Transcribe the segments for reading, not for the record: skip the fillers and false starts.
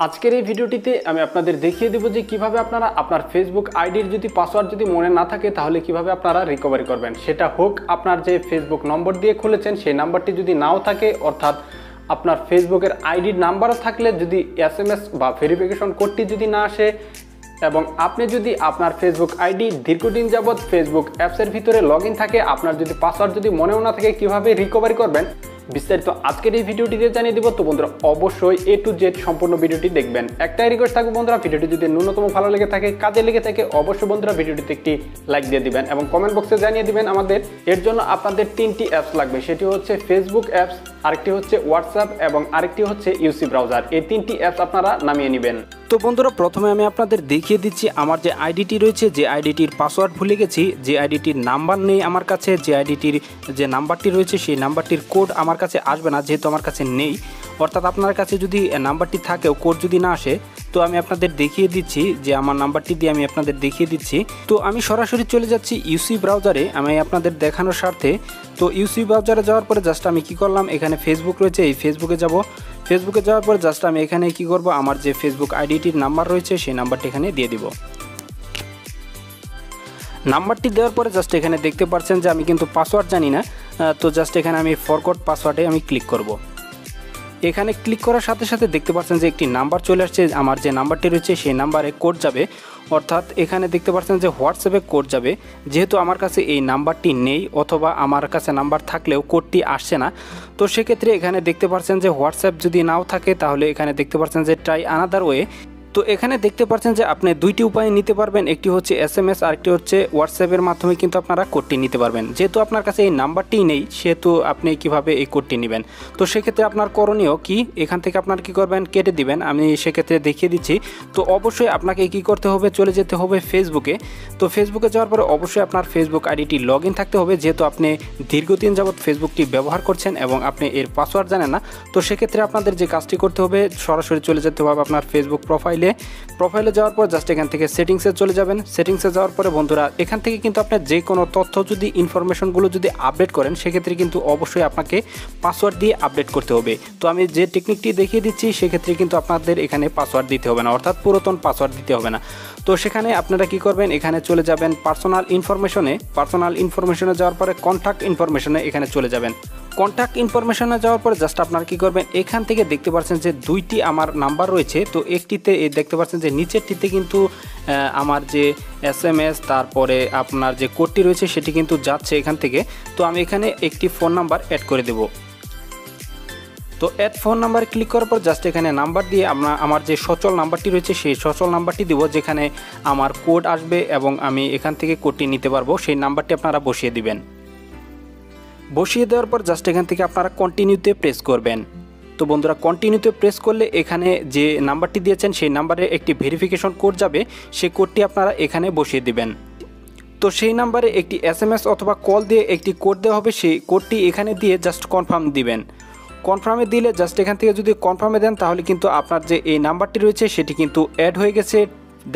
আজকের এই ভিডিওটিতে আমি আপনাদের দেখিয়ে দেব যে কিভাবে আপনারা আপনার ফেসবুক আইডির যদি পাসওয়ার্ড যদি মনে না থাকে তাহলে কিভাবে আপনারা রিকভারি করবেন। সেটা হোক আপনার যে ফেসবুক নম্বর দিয়ে খুলেছেন সেই নাম্বারটি যদি নাও থাকে, অর্থাৎ আপনার ফেসবুকের আইডির নাম্বারও থাকলে যদি SMS বা ভেরিফিকেশন কোডটি যদি না আসে, এবং আপনি যদি আপনার ফেসবুক আইডি দীর্ঘদিন যাবৎ ফেসবুক অ্যাপসের ভিতরে লগ ইন থাকে, আপনার যদি পাসওয়ার্ড যদি মনেও না থাকে, কিভাবে রিকভারি করবেন বিস্তারিত আজকের এই ভিডিওটিতে জানিয়ে দেব। তো বন্ধুরা অবশ্যই A to Z সম্পূর্ণ ভিডিওটি দেখবেন। একটাই রিকোয়েস্ট থাকবে বন্ধুরা, ভিডিওটি যদি ন্যূনতম ভালো লেগে থাকে, কাজে লেগে থাকে, অবশ্যই বন্ধুরা ভিডিওটিতে একটি লাইক দিয়ে দিবেন এবং কমেন্ট বক্সে জানিয়ে দিবেন আমাদের। এর জন্য আপনাদের 3টি অ্যাপস লাগবে, সেটি হচ্ছে ফেসবুক অ্যাপস, আরেকটি হচ্ছে হোয়াটসঅ্যাপ এবং আরেকটি হচ্ছে UC ব্রাউজার। এই 3টি অ্যাপস আপনারা নামিয়ে নেবেন। তো বন্ধুরা প্রথমে আমি আপনাদের দেখিয়ে দিচ্ছি আমার যে আইডিটি রয়েছে, যে আইডিটির পাসওয়ার্ড ভুলে গেছি, যে আইডিটির নাম্বার নেই আমার কাছে, যে আইডিটির যে নাম্বারটি রয়েছে সেই নাম্বারটির কোড আমার কাছে আসবে না, যেহেতু আমার কাছে নেই। অর্থাৎ আপনার কাছে যদি নাম্বারটি থাকেও কোড যদি না আসে, তো আমি আপনাদের দেখিয়ে দিচ্ছি যে আমার নাম্বারটি দিয়ে আমি আপনাদের দেখিয়ে দিচ্ছি। তো আমি সরাসরি চলে যাচ্ছি UC ব্রাউজারে আমি আপনাদের দেখানোর স্বার্থে। তো UC ব্রাউজারে যাওয়ার পরে জাস্ট আমি কি করলাম, এখানে ফেসবুক রয়েছে, এই ফেসবুকে যাব। ফেসবুকে যাওয়ার পরে জাস্ট আমি এখানে কি করব, আমার যে ফেসবুক আইডিটির নাম্বার রয়েছে সেই নাম্বারটি এখানে দিয়ে দিব। নাম্বারটি দেওয়ার পরে জাস্ট এখানে দেখতে পাচ্ছেন যে আমি কিন্তু পাসওয়ার্ড জানি না, তো জাস্ট এখানে আমি ফরগট পাসওয়ার্ডে আমি ক্লিক করব। এখানে ক্লিক করার সাথে সাথে দেখতে পাচ্ছেন যে একটি নাম্বার চলে আসছে, আমার যে নাম্বারটি রয়েছে সেই নাম্বারে কোড যাবে। অর্থাৎ এখানে দেখতে পাচ্ছেন যে হোয়াটসঅ্যাপে কোড যাবে। যেহেতু আমার কাছে এই নাম্বারটি নেই, অথবা আমার কাছে নাম্বার থাকলেও কোডটি আসছে না, তো সেক্ষেত্রে এখানে দেখতে পাচ্ছেন যে হোয়াটসঅ্যাপ যদি নাও থাকে তাহলে এখানে দেখতে পাচ্ছেন যে ট্রাই আনাদার ওয়ে। তো এখানে দেখতে পাচ্ছেন যে আপনি দুইটি উপায়ে নিতে পারবেন, একটি হচ্ছে SMS আরেকটি হচ্ছে হোয়াটসঅ্যাপের মাধ্যমে কিন্তু আপনারা কোডটি নিতে পারবেন। যেহেতু আপনার কাছে এই নাম্বারটি নেই, সেহেতু আপনি কিভাবে এই কোডটি নেবেন। তো সেক্ষেত্রে আপনার করণীয় কি, এখান থেকে আপনার কি করবেন, কেটে দিবেন। আমি সেক্ষেত্রে দেখিয়ে দিচ্ছি। তো অবশ্যই আপনাকে কি করতে হবে, চলে যেতে হবে ফেসবুকে। তো ফেসবুকে যাওয়ার পরে অবশ্যই আপনার ফেসবুক আইডিটি লগ ইন থাকতে হবে, যেহেতু আপনি দীর্ঘদিন যাবৎ ফেসবুকটি ব্যবহার করছেন এবং আপনি এর পাসওয়ার্ড জানেন না। তো সেক্ষেত্রে আপনাদের যে কাজটি করতে হবে, সরাসরি চলে যেতে হবে আপনার ফেসবুক প্রোফাইলে যাওয়ার পর জাস্ট এখান থেকে সেটিংসে চলে যাবেন। সেটিংসে যাওয়ার পরে বন্ধুরা এখান থেকে কিন্তু আপনার যে কোনো তথ্য যদি ইনফরমেশনগুলো যদি আপডেট করেন, সেক্ষেত্রে কিন্তু অবশ্যই আপনাকে পাসওয়ার্ড দিয়ে আপডেট করতে হবে। তো আমি যে টেকনিকটি দেখিয়ে দিচ্ছি সেক্ষেত্রে কিন্তু আপনাদের এখানে পাসওয়ার্ড দিতে হবে না, অর্থাৎ পুরাতন পাসওয়ার্ড দিতে হবে না। তো সেখানে আপনারা কি করবেন, এখানে চলে যাবেন পার্সোনাল ইনফরমেশনে যাওয়ার পরে কন্ট্যাক্ট ইনফরমেশনে এখানে চলে যাবেন। কন্ট্যাক্ট ইনফরমেশনে যাওয়ার পরে জাস্ট আপনারা কি করবেন, এখান থেকে দেখতে পাচ্ছেন যে দুইটি আমার নাম্বার রয়েছে। তো একটিতে দেখতে পাচ্ছেন যে নিচেরটিতে কিন্তু আমার যে SMS তারপরে আপনার যে কোডটি রয়েছে সেটি কিন্তু যাচ্ছে এখান থেকে। তো আমি এখানে একটি ফোন নাম্বার অ্যাড করে দেব। তো অ্যাড ফোন নাম্বারে ক্লিক করার পর জাস্ট এখানে নাম্বার দিয়ে আমার যে সচল নাম্বারটি রয়েছে সেই সচল নাম্বারটি দেব, যেখানে আমার কোড আসবে এবং আমি এখান থেকে কোডটি নিতে পারবো। সেই নাম্বারটি আপনারা বসিয়ে দিবেন। বসিয়ে দেওয়ার পর জাস্ট এখান থেকে আপনারা কন্টিনিউতে প্রেস করবেন। তো বন্ধুরা কন্টিনিউতে প্রেস করলে এখানে যে নাম্বারটি দিয়েছেন সেই নাম্বারে একটি ভেরিফিকেশন কোড যাবে, সেই কোডটি আপনারা এখানে বসিয়ে দিবেন। তো সেই নাম্বারে একটি SMS অথবা কল দিয়ে একটি কোড দেওয়া হবে, সেই কোডটি এখানে দিয়ে জাস্ট কনফার্ম দিবেন। কনফার্মে দিলে জাস্ট এখান থেকে যদি কনফার্মে দেন তাহলে কিন্তু আপনার যে এই নাম্বারটি রয়েছে সেটি কিন্তু অ্যাড হয়ে গেছে।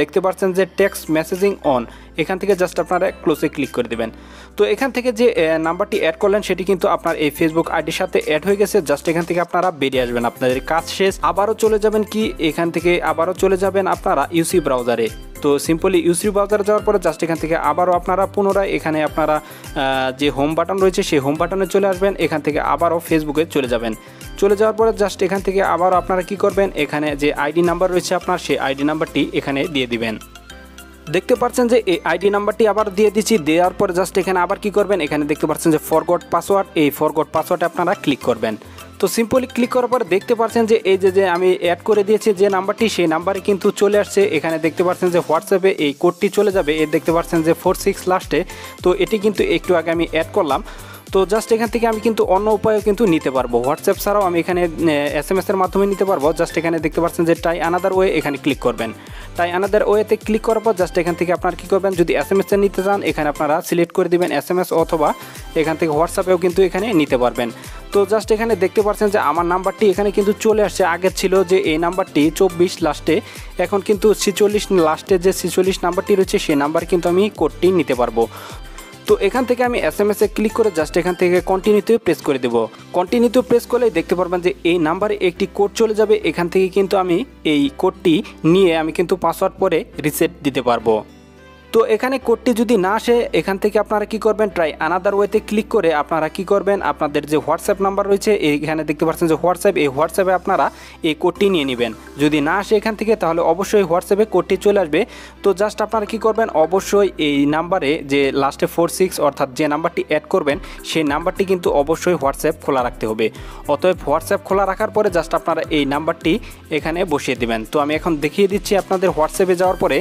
দেখতে পাচ্ছেন যে টেক্সট মেসেজিং অন, এখান থেকে জাস্ট আপনারা ক্লোজে ক্লিক করে দেবেন। তো এখান থেকে যে নাম্বারটি অ্যাড করলেন সেটি কিন্তু আপনার এই ফেসবুক আইডির সাথে অ্যাড হয়ে গেছে। জাস্ট এখান থেকে আপনারা বেরিয়ে আসবেন, আপনাদের কাজ শেষ। আবারও চলে যাবেন কি, এখান থেকে আবারও চলে যাবেন আপনারা UC ব্রাউজারে। তো সিম্পলি UC ব্রাউজারে যাওয়ার পরে জাস্ট এখান থেকে আবারও আপনারা পুনরায় এখানে আপনারা যে হোম বাটন রয়েছে সেই হোম বাটনে চলে আসবেন। এখান থেকে আবারও ফেসবুকে চলে যাবেন। চলে যাওয়ার পরে জাস্ট এখান থেকে আবারও আপনারা কি করবেন, এখানে যে আইডি নাম্বার রয়েছে আপনার সেই আইডি নাম্বারটি এখানে দিয়ে দিবেন। দেখতে পাচ্ছেন যে এই আইডি নাম্বারটি আবার দিয়ে দিচ্ছি। দেওয়ার পরে জাস্ট এখানে আবার কি করবেন, এখানে দেখতে পাচ্ছেন যে ফরগট পাসওয়ার্ড, এই ফরগট পাসওয়ার্ডে আপনারা ক্লিক করবেন। তো সিম্পলি ক্লিক করার পরে দেখতে পাচ্ছেন যে এই যে আমি অ্যাড করে দিয়েছি যে নাম্বারটি, সেই নাম্বারে কিন্তু চলে আসছে। এখানে দেখতে পাচ্ছেন যে হোয়াটসঅ্যাপে এই কোডটি চলে যাবে, এর দেখতে পাচ্ছেন যে 46 লাস্টে। তো এটি কিন্তু একটু আগে আমি অ্যাড করলাম। তো জাস্ট এখান থেকে আমি কিন্তু অন্য উপায়েও কিন্তু নিতে পারবো, হোয়াটসঅ্যাপ ছাড়াও আমি এখানে SMS এর মাধ্যমে নিতে পারবো। জাস্ট এখানে দেখতে পাচ্ছেন যে ট্রাই আনাদার ওয়ে, এখানে ক্লিক করবেন। ট্রাই আনাদার ওয়েতে ক্লিক করার পর জাস্ট এখান থেকে আপনারা কী করবেন, যদি SMS এ নিতে চান এখানে আপনারা সিলেক্ট করে দিবেন SMS, অথবা এখান থেকে হোয়াটসঅ্যাপেও কিন্তু এখানে নিতে পারবেন। তো জাস্ট এখানে দেখতে পাচ্ছেন যে আমার নাম্বারটি এখানে কিন্তু চলে আসছে। আগে ছিল যে এই নাম্বারটি 24 লাস্টে, এখন কিন্তু 46 লাস্টে যে 46 নাম্বারটি রয়েছে সেই নাম্বার কিন্তু আমি কোডটি নিতে পারবো। তো এখান থেকে আমি SMS এ ক্লিক করে জাস্ট এখান থেকে কন্টিনিউতে প্রেস করে দেব। কন্টিনিউতে প্রেস করলেই দেখতে পারবেন যে এই নাম্বারে একটি কোড চলে যাবে। এখান থেকে কিন্তু আমি এই কোডটি নিয়ে আমি কিন্তু পাসওয়ার্ড পরে রিসেট দিতে পারবো। তো এখানে কোডটি যদি না আসে এখান থেকে আপনারা কি করবেন, ট্রাই আনাদার ওয়েতে ক্লিক করে আপনারা কি করবেন, আপনাদের যে হোয়াটসঅ্যাপ নাম্বার রয়েছে এখানে দেখতে পাচ্ছেন যে হোয়াটসঅ্যাপ, এই হোয়াটসঅ্যাপে আপনারা এই কোডটি নিয়ে নেবেন। যদি না আসে এখান থেকে তাহলে অবশ্যই হোয়াটসঅ্যাপে কোডটি চলে আসবে। তো জাস্ট আপনারা কি করবেন, অবশ্যই এই নাম্বারে যে লাস্টে 46 অর্থাৎ যে নাম্বারটি অ্যাড করবেন সেই নাম্বারটি কিন্তু অবশ্যই হোয়াটসঅ্যাপ খোলা রাখতে হবে। অতএব হোয়াটসঅ্যাপ খোলা রাখার পরে জাস্ট আপনারা এই নাম্বারটি এখানে বসিয়ে দেবেন। তো আমি এখন দেখিয়ে দিচ্ছি আপনাদের হোয়াটসঅ্যাপে যাওয়ার পরে।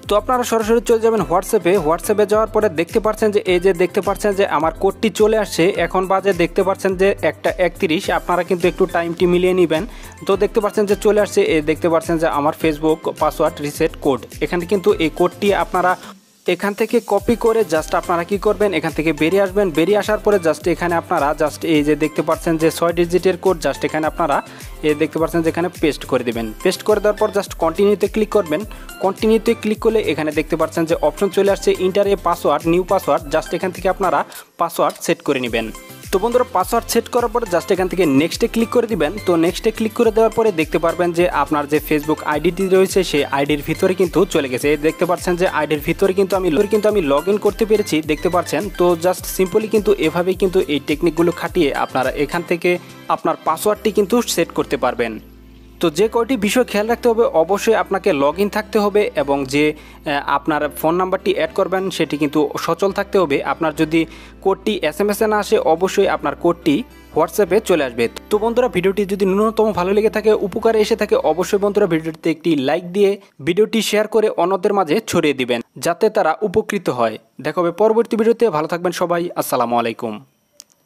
তো আপনারা সরাসরি চলে যাবেন হোয়াটসঅ্যাপে যাওয়ার পরে দেখতে পাচ্ছেন যে এই যে দেখতে পাচ্ছেন যে আমার কোডটি চলে আসছে। এখন বাজে দেখতে পাচ্ছেন যে 1:31। আপনারা কিন্তু একটু টাইমটি মিলিয়ে নেবেন। তো দেখতে পাচ্ছেন যে চলে আসছে, দেখতে পাচ্ছেন যে আমার ফেসবুক পাসওয়ার্ড রিসেট কোড। এখানে কিন্তু এই কোডটি আপনারা এখান থেকে কপি করে জাস্ট আপনারা কি করবেন, এখান থেকে বেরিয়ে আসবেন। বেরিয়ে আসার পরে জাস্ট এখানে আপনারা জাস্ট এই যে দেখতে পাচ্ছেন যে 6 ডিজিটের কোড জাস্ট এখানে আপনারা দেখতে পাচ্ছেন যে এখানে পেস্ট করে দেবেন। পেস্ট করে দেওয়ার পর জাস্ট কন্টিনিউতে ক্লিক করবেন। কন্টিনিউতে ক্লিক করলে এখানে দেখতে পাচ্ছেন যে অপশন চলে আসছে ইন্টার এ পাসওয়ার্ড, নিউ পাসওয়ার্ড। জাস্ট এখান থেকে আপনারা পাসওয়ার্ড সেট করে নেবেন। তো বন্ধুরা পাসওয়ার্ড সেট করার পরে জাস্ট এখান থেকে নেক্সটে ক্লিক করে দিবেন। তো নেক্সটে ক্লিক করে দেওয়ার পরে দেখতে পারবেন যে আপনার যে ফেসবুক আইডিটি রয়েছে সেই আইডির ভিতরে কিন্তু চলে গেছে। দেখতে পাচ্ছেন যে আইডির ভিতরে কিন্তু আমি লগ ইন করতে পেরেছি, দেখতে পাচ্ছেন। তো জাস্ট সিম্পলি কিন্তু এভাবেই কিন্তু এই টেকনিকগুলো খাটিয়ে আপনারা এখান থেকে আপনার পাসওয়ার্ডটি কিন্তু সেট করতে পারবেন। তো যে কয়টি বিষয় খেয়াল রাখতে হবে, অবশ্যই আপনাকে লগ ইন থাকতে হবে এবং যে আপনার ফোন নাম্বারটি অ্যাড করবেন সেটি কিন্তু সচল থাকতে হবে। আপনার যদি কোডটি SMS এ না আসে অবশ্যই আপনার কোডটি হোয়াটসঅ্যাপে চলে আসবে। তো বন্ধুরা ভিডিওটি যদি ন্যূনতম ভালো লেগে থাকে, উপকারে এসে থাকে, অবশ্যই বন্ধুরা ভিডিওটিতে একটি লাইক দিয়ে ভিডিওটি শেয়ার করে অন্যদের মাঝে ছড়িয়ে দিবেন যাতে তারা উপকৃত হয়। দেখা হবে পরবর্তী ভিডিওতে। ভালো থাকবেন সবাই। আসসালামু আলাইকুম।